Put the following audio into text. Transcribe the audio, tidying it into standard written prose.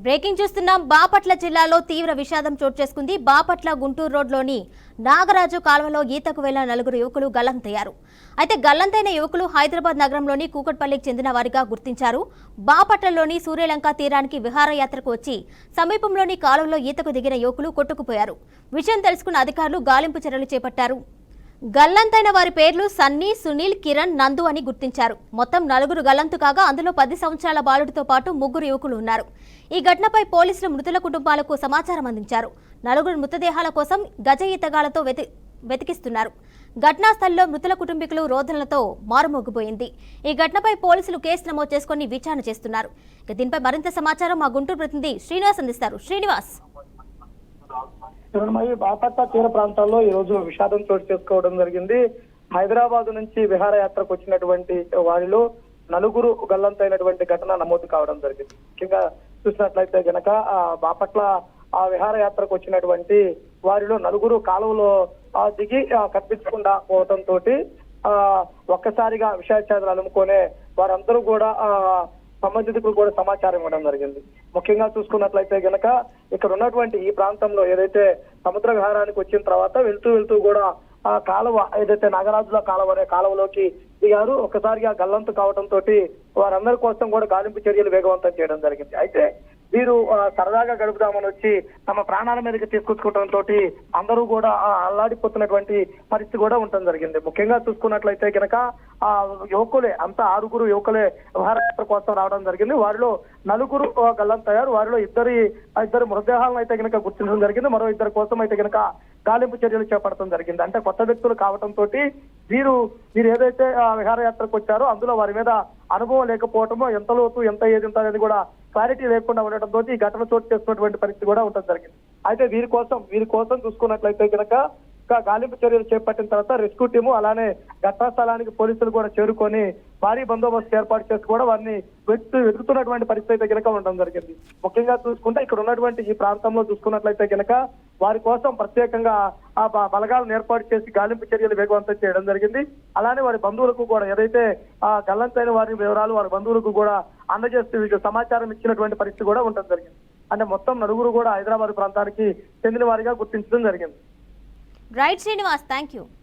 Breaking చూస్తున్నాం. బాపట్ల జిల్లాలో తీవ్ర విషాదం చోటు చేసుకుంది. బాపట్ల గుంటూరు రోడ్లోని నాగరాజు కాల్వలో ఈతకు వెళ్లిన నలుగురు యువకులు గల్లంతయ్యారు. అయితే గల్లంతైన యువకులు హైదరాబాద్ నగరంలోని కూకట్పల్లికి చెందిన వారిగా గుర్తించారు. బాపట్లలోని సూర్యలంక తీరానికి విహారయాత్రకు వచ్చి సమీపంలోని కాలువలో ఈతకు దిగిన యువకులు కొట్టుకుపోయారు. విషయం తెలుసుకున్న అధికారులు గాలింపు చర్యలు చేపట్టారు. గల్లంతైన వారి పేర్లు సన్నీ, సునీల్, కిరణ్, నందు అని గుర్తించారు. మొత్తం నలుగురు గల్లంతు కాగా అందులో 10 సంవత్సరాల బాలుడితో పాటు 3 యువకులు ఉన్నారు. ఈ ఘటనపై పోలీసులు మృతుల కుటుంబాలకు సమాచారం అందించారు. నలుగురు మృతదేహాల కోసం గజ ఈతగాళ్లతో వెతికిస్తున్నారు. ఘటనా స్థలంలో మృతుల కుటుంబీకులు రోదనలతో మారుమోగిపోయింది. ఈ ఘటనపై పోలీసులు కేసు నమోదు చేసుకుని విచారణ చేస్తున్నారు. దీనిపై మరింత సమాచారం మా గుంటూరు ప్రతినిధి శ్రీనివాస్ అందిస్తారు. శ్రీనివాస్, బాపట్ల తీర ప్రాంతాల్లో ఈ రోజు విషాదం చోటు చేసుకోవడం జరిగింది. హైదరాబాద్ నుంచి విహారయాత్రకు వచ్చినటువంటి వారిలో నలుగురు గల్లంతైనటువంటి ఘటన నమోదు కావడం జరిగింది. ముఖ్యంగా చూసినట్లయితే గనక బాపట్ల విహారయాత్రకు వచ్చినటువంటి వారిలో నలుగురు కాలువలో దిగి కనిపించకుండా పోవడంతో ఒక్కసారిగా విషాచారాలు అలుముకొనే వారందరూ కూడా సంబంధితులు కూడా సమాచారం ఇవ్వడం జరిగింది. ముఖ్యంగా చూసుకున్నట్లయితే గనక ఇక్కడ ఉన్నటువంటి ఈ ప్రాంతంలో ఏదైతే సముద్ర విహారానికి వచ్చిన తర్వాత వెళ్తూ కూడా ఆ కాలువ ఏదైతే నాగరాజుల కాలువ అనే కాలువలోకి దిగారు. ఒక్కసారిగా గల్లంతు కావడంతో వారందరి కోసం కూడా గాలింపు చర్యలు వేగవంతం చేయడం జరిగింది. అయితే వీరు సరదాగా గడుపుదామని వచ్చి తమ ప్రాణాల మీదకి తీసుకొచ్చుకోవడంతో అందరూ కూడా అల్లాడిపోతున్నటువంటి పరిస్థితి కూడా ఉండడం జరిగింది. ముఖ్యంగా చూసుకున్నట్లయితే కనుక ఆ యువకులే అంతా 6 యువకులే విహారయాత్ర కోసం రావడం జరిగింది. వారిలో నలుగురు గల్లంతయ్యారు. వారిలో ఇద్దరు మృతదేహాలను అయితే కనుక గుర్తించడం జరిగింది. మరో 2 కోసం అయితే కనుక గాలింపు చర్యలు చేపట్టడం జరిగింది. అంటే కొత్త వ్యక్తులు కావడంతో వీరు ఏదైతే విహారయాత్రకు వచ్చారో అందులో వారి మీద అనుభవం లేకపోవటమో ఎంత లోతు ఎంత ఏది అనేది కూడా క్లారిటీ లేకుండా ఉండటంతో ఈ ఘటన చోటు చేసుకున్నటువంటి పరిస్థితి కూడా ఉండడం జరిగింది. అయితే వీరి కోసం చూసుకున్నట్లయితే కనుక గాలింపు చర్యలు చేపట్టిన తర్వాత రెస్క్యూ టీము అలానే ఘటనా స్థలానికి పోలీసులు కూడా చేరుకొని భారీ బందోబస్తు ఏర్పాటు చేసి కూడా వారిని వెతుకుతున్నటువంటి పరిస్థితి అయితే కనుక ఉండడం జరిగింది. ముఖ్యంగా చూసుకుంటే ఇక్కడ ఉన్నటువంటి ఈ ప్రాంతంలో చూసుకున్నట్లయితే కనుక వారి కోసం ప్రత్యేకంగా ఆ బలగాలను ఏర్పాటు చేసి గాలింపు చర్యలు వేగవంతం చేయడం జరిగింది. అలానే వారి బంధువులకు కూడా ఏదైతే గల్లంతైన వారి వివరాలు వారి బంధువులకు కూడా అందజేస్తూ సమాచారం ఇచ్చినటువంటి పరిస్థితి కూడా ఉండడం జరిగింది. అంటే మొత్తం నలుగురు కూడా హైదరాబాద్ ప్రాంతానికి చెందిన వారిగా గుర్తించడం జరిగింది. Right Srinivas, thank you.